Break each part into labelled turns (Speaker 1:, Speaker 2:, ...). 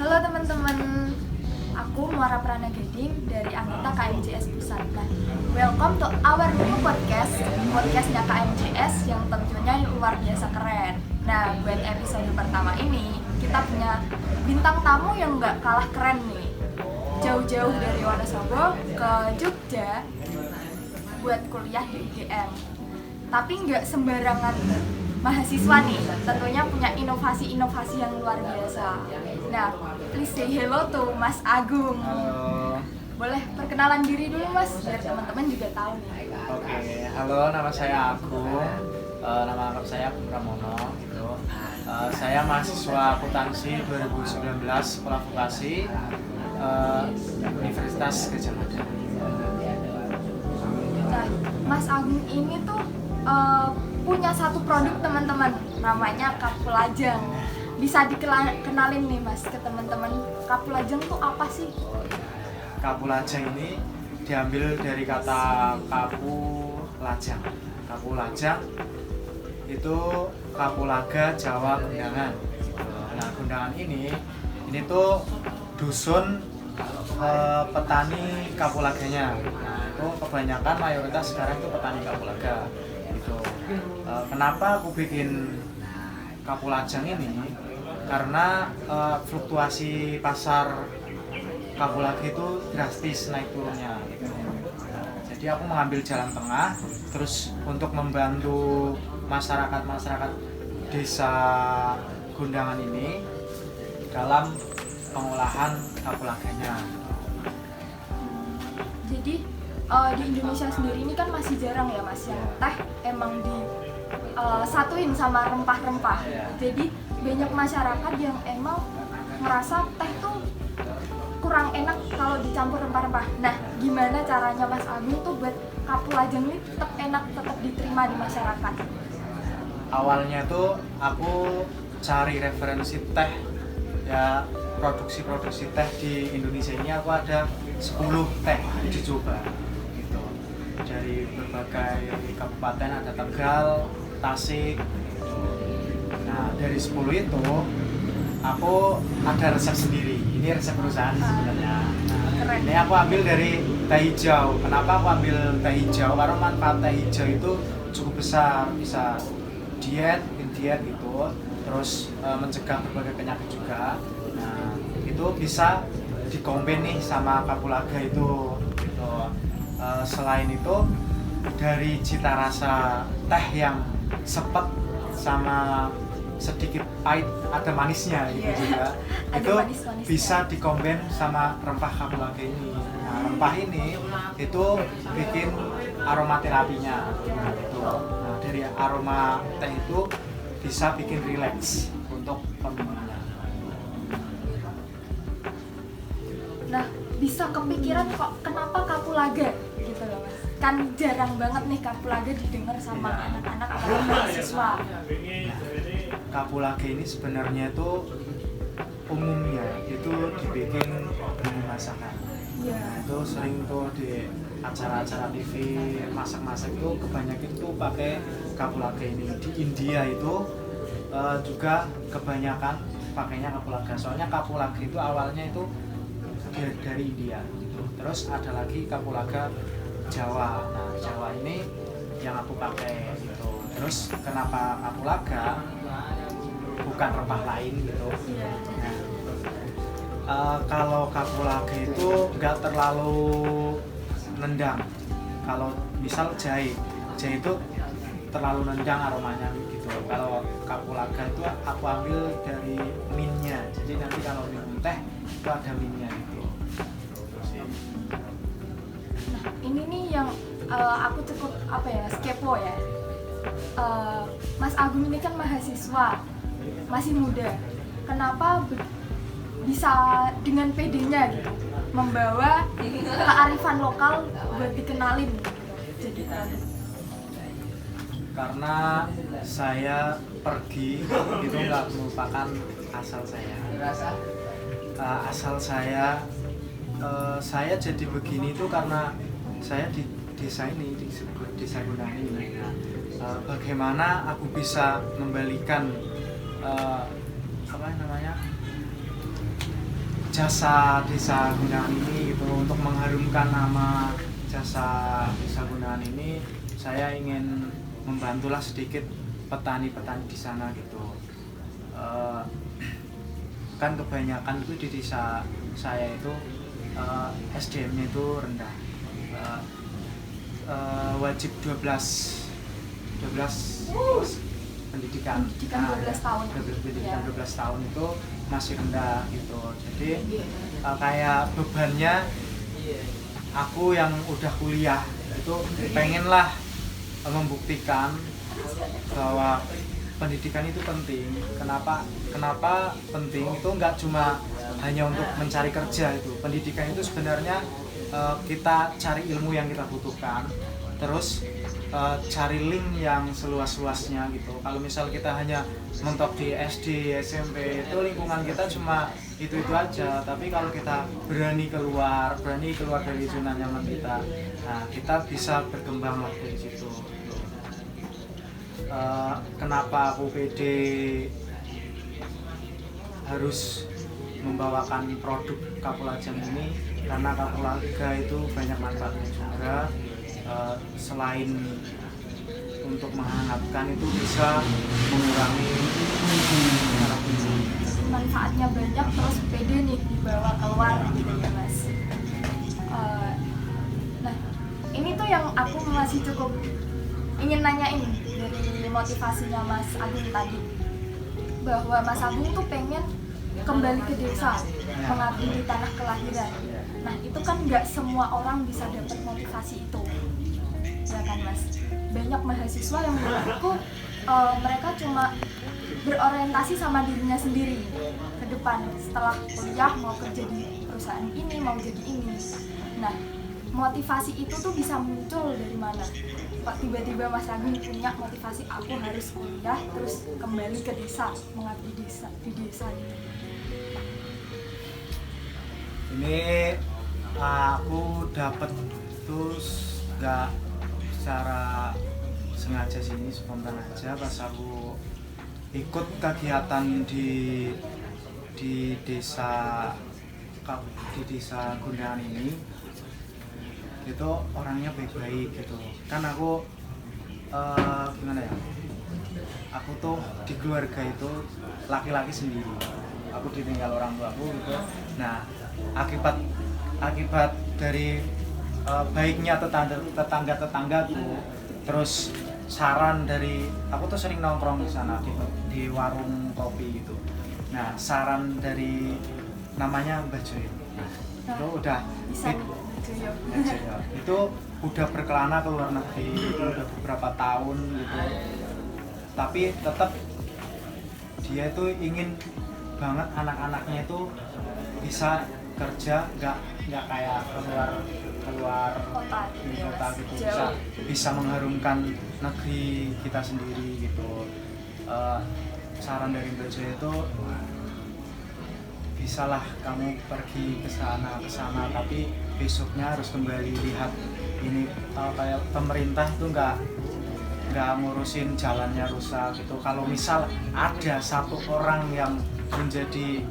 Speaker 1: Halo teman-teman, aku Muara Prana Gading dari anggota KMJS Pusat. Nah, welcome to our new podcastnya KMJS yang tentunya luar biasa keren. Nah, buat episode pertama ini, kita punya bintang tamu yang nggak kalah keren nih. Jauh-jauh dari Wonosobo ke Jogja buat kuliah di UGM. Tapi nggak sembarangan mahasiswa nih, tentunya punya inovasi-inovasi yang luar biasa. Nah, please say hello to Mas Agung.
Speaker 2: Halo.
Speaker 1: Boleh perkenalan diri dulu Mas, biar teman-teman juga tahu nih.
Speaker 2: Oke, halo, nama saya Agung. Nama lengkap saya Agung Pramono. Gitu. Saya mahasiswa akuntansi 2019 Sekolah Vokasi Universitas Gadjah Mada.
Speaker 1: Nah, Mas Agung ini tuh punya satu produk teman-teman, namanya Kapulajang. Bisa dikenalin nih Mas ke teman-teman, Kapulajang tuh apa sih?
Speaker 2: Kapulajang ini diambil dari kata kapulajang. Kapulajang itu kapulaga Jawa Gundangan. Nah, Gundangan ini tuh dusun petani kapulaganya. Nah, itu kebanyakan mayoritas sekarang itu petani kapulaga. Gitu. Kenapa aku bikin Kapulajang ini? Karena fluktuasi pasar kapulaga itu drastis naik turunnya. Gitu. Jadi aku mengambil jalan tengah, terus untuk membantu masyarakat desa Gundangan ini dalam pengolahan kapulaganya.
Speaker 1: Jadi di Indonesia sendiri ini kan masih jarang ya Mas yang teh emang satuin sama rempah-rempah. Jadi banyak masyarakat yang emang merasa teh tuh kurang enak kalau dicampur rempah-rempah. Nah, gimana caranya Mas Agung tuh buat Kapulajang ini tetap enak, tetap diterima di masyarakat?
Speaker 2: Awalnya tuh aku cari referensi teh, ya produksi teh di Indonesia ini aku ada 10 teh dicoba gitu. Dari berbagai kabupaten, ada Tegal, Tasik gitu. Nah, dari 10 itu aku ada resep sendiri. Ini resep perusahaan sebenarnya. Nah, ini aku ambil dari teh hijau. Kenapa aku ambil teh hijau? Karena manfaat teh hijau itu cukup besar, bisa bikin diet gitu, terus mencegah berbagai penyakit juga. Nah, itu bisa dikomben nih sama kapulaga itu gitu. Selain itu dari cita rasa teh yang sepet sama sedikit pahit, ada manisnya gitu juga. Itu bisa dikomben sama rempah kapulaga ini. Nah, rempah ini itu bikin aromaterapinya gitu. Nah, dari aroma teh itu bisa bikin rileks untuk peminumnya.
Speaker 1: Nah, bisa kepikiran kok kenapa kapulaga gitu loh Mas. Kan jarang banget nih kapulaga didengar sama anak-anak atau mahasiswa.
Speaker 2: Kapulaga ini sebenarnya itu umumnya itu dibikin bumbu masakan. Nah, itu sering tuh di acara-acara TV masak-masak itu kebanyakan tuh pakai kapulaga ini. Di India itu juga kebanyakan pakainya kapulaga. Soalnya kapulaga itu awalnya itu dari India gitu. Terus ada lagi kapulaga Jawa. Nah, Jawa ini yang aku pakai gitu. Terus kenapa kapulaga bukan rempah lain gitu? Nah, kalau kapulaga itu nggak terlalu nendang. Kalau misal jahe itu terlalu nendang aromanya gitu. Kalau kapulaga itu aku ambil dari minnya. Jadi nanti kalau minum teh itu ada minnya gitu.
Speaker 1: Nah, ini nih yang aku cukup kepo ya. Mas Agung ini kan mahasiswa, masih muda. Kenapa bisa dengan PD-nya gitu membawa kearifan lokal buat dikenalin gitu? Jadi
Speaker 2: karena saya pergi itu nggak melupakan asal saya. Asal saya jadi begini itu karena saya di desa ini, di desa Gundangan ini. Bagaimana aku bisa membalikan jasa Desa Gunaan ini gitu, untuk mengharumkan nama jasa Desa Gunaan ini. Saya ingin membantulah sedikit petani-petani di sana gitu. Kan kebanyakan itu di desa saya itu SDM-nya itu rendah. Wajib 12 pendidikan
Speaker 1: 12 tahun.
Speaker 2: Pendidikan 12 tahun itu masih rendah gitu. Jadi kayak bebannya aku yang udah kuliah itu pengenlah membuktikan bahwa pendidikan itu penting. Kenapa penting? Itu nggak cuma hanya untuk mencari kerja itu. Pendidikan itu sebenarnya kita cari ilmu yang kita butuhkan, terus cari link yang seluas-luasnya gitu. Kalau misal kita hanya mentok di SD, SMP, itu lingkungan kita cuma itu aja. Tapi kalau kita berani keluar dari zona nyaman kita, nah kita bisa berkembang lah dari situ. Kenapa aku pede harus membawakan produk Kapulaga ini? Karena Kapulaga itu banyak manfaatnya juga. Selain untuk menghangatkan, itu bisa mengurangi
Speaker 1: manfaatnya banyak, terus pede nih dibawa keluar gitu ya Mas. Nah ini tuh yang aku masih cukup ingin nanyain dari motivasinya Mas Agung tadi, bahwa Mas Agung tuh pengen kembali ke desa, mengabdi di tanah kelahiran. Nah itu kan nggak semua orang bisa dapat motivasi itu, ya kan Mas? Banyak mahasiswa yang menurutku mereka cuma berorientasi sama dirinya sendiri ke depan, setelah kuliah mau kerja di perusahaan ini, mau jadi ini. Nah motivasi itu tuh bisa muncul dari mana? Kok tiba-tiba Mas Agung punya motivasi, aku harus kuliah terus kembali ke desa, mengabdi di desa gitu.
Speaker 2: Ini aku dapat terus nggak secara sengaja sini, spontan aja pas aku ikut kegiatan di desa Gunaan ini. Itu orangnya baik-baik gitu. Kan aku gimana ya? Aku tuh di keluarga itu laki-laki sendiri. Aku ditinggal orang tuaku gitu. Nah, akibat dari baiknya tetangga-tetanggaku, terus saran dari aku tuh sering nongkrong di sana di warung kopi gitu. Nah, saran dari namanya Mbak Joyo. Itu udah itu udah berkelana ke luar negeri, itu udah beberapa tahun gitu. Tapi tetap dia itu ingin banget anak-anaknya itu bisa kerja, nggak kayak keluar kota gitu, bisa mengharumkan negeri kita sendiri gitu. Saran dari Mbak Joy itu, bisalah kamu pergi ke sana tapi besoknya harus kembali lihat ini. Kayak pemerintah itu nggak ngurusin jalannya rusak gitu. Kalau misal ada satu orang yang menjadi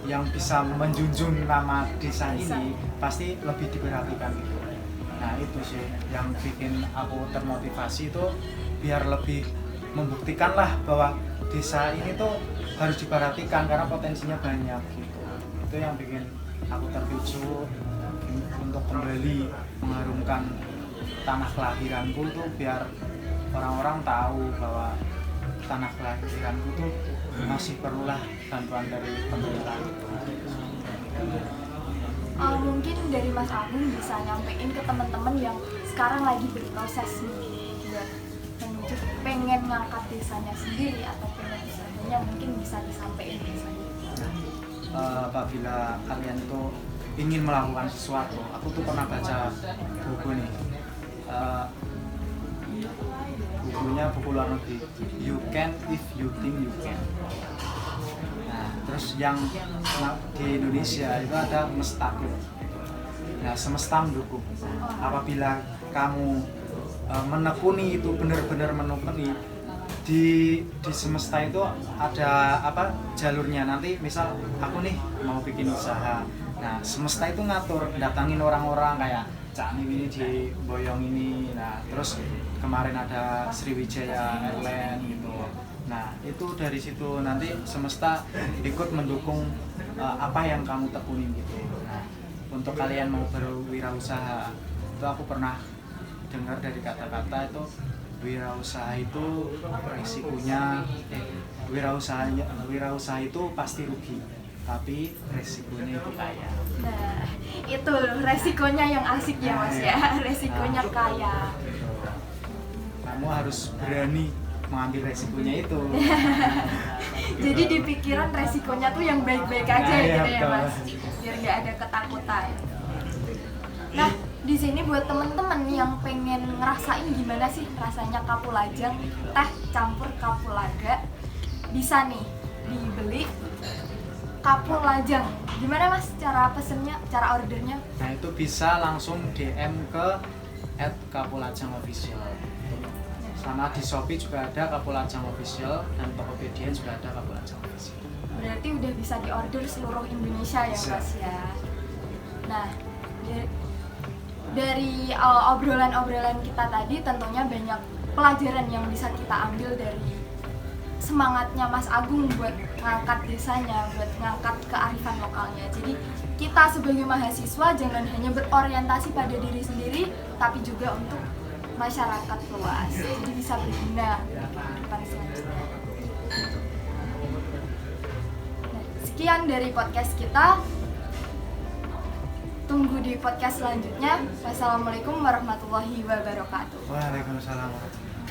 Speaker 2: yang bisa menjunjung nama desa ini, pasti lebih diperhatikan gitu. Nah itu sih yang bikin aku termotivasi, itu biar lebih membuktikan lah bahwa desa ini tuh harus diperhatikan karena potensinya banyak gitu. Itu yang bikin aku terpicu untuk kembali mengharumkan tanah kelahiranku tuh, biar orang-orang tahu bahwa tanah kelahiranku tuh masih perlulah bantuan dari pemerintah.
Speaker 1: Mungkin dari Mas Agung bisa nyampein ke teman-teman yang sekarang lagi berproses nih buat menuju pengen ngangkat desanya sendiri atau pengen usahanya, mungkin bisa disampaikan misalnya.
Speaker 2: Apabila kalian tuh ingin melakukan sesuatu, aku tuh pernah baca buku nih, bukunya buku luar negeri, You Can If You Think You Can. Nah, terus yang di Indonesia itu ada Mestaku. Nah, semesta mendukung. Apabila kamu menekuni itu, benar-benar menekuni, di semesta itu ada apa jalurnya. Nanti misal aku nih mau bikin usaha, nah semesta itu ngatur datangin orang-orang kayak Cak ini di Boyong ini, nah terus kemarin ada Sriwijaya Airline gitu. Nah itu dari situ nanti semesta ikut mendukung apa yang kamu tekunin gitu. Nah untuk kalian mau berwirausaha itu aku pernah dengar dari kata-kata itu wirausaha itu resikonya wirausaha itu pasti rugi, tapi resikonya itu kaya.
Speaker 1: Nah, itu resikonya yang asik ya Mas ya, resikonya kaya.
Speaker 2: Kamu harus berani mengambil resikonya itu.
Speaker 1: Jadi di pikiran resikonya tuh yang baik-baik aja
Speaker 2: Nah,
Speaker 1: gitu
Speaker 2: iya,
Speaker 1: ya
Speaker 2: betul.
Speaker 1: Mas, biar nggak ada ketakutan. Nah, di sini buat temen-temen yang pengen ngerasain gimana sih rasanya kapulajang, teh campur kapulaga, bisa nih dibeli kapulajang. Gimana Mas cara pesennya, cara ordernya?
Speaker 2: Nah itu bisa langsung DM ke @kapulajangofficial. Sama di Shopee juga ada Kapulajang Official dan Tokopedia juga ada Kapulajang Official.
Speaker 1: Berarti udah bisa diorder seluruh Indonesia ya
Speaker 2: Bisa.
Speaker 1: Mas ya. Nah, dari obrolan-obrolan kita tadi tentunya banyak pelajaran yang bisa kita ambil dari semangatnya Mas Agung buat ngangkat desanya, buat ngangkat kearifan lokalnya. Jadi kita sebagai mahasiswa jangan hanya berorientasi pada diri sendiri, tapi juga untuk masyarakat luas. Jadi bisa berguna di kehidupan selanjutnya. Nah, sekian dari podcast kita. Tunggu di podcast selanjutnya. Wassalamualaikum warahmatullahi wabarakatuh.
Speaker 2: Waalaikumsalam warahmatullahi wabarakatuh.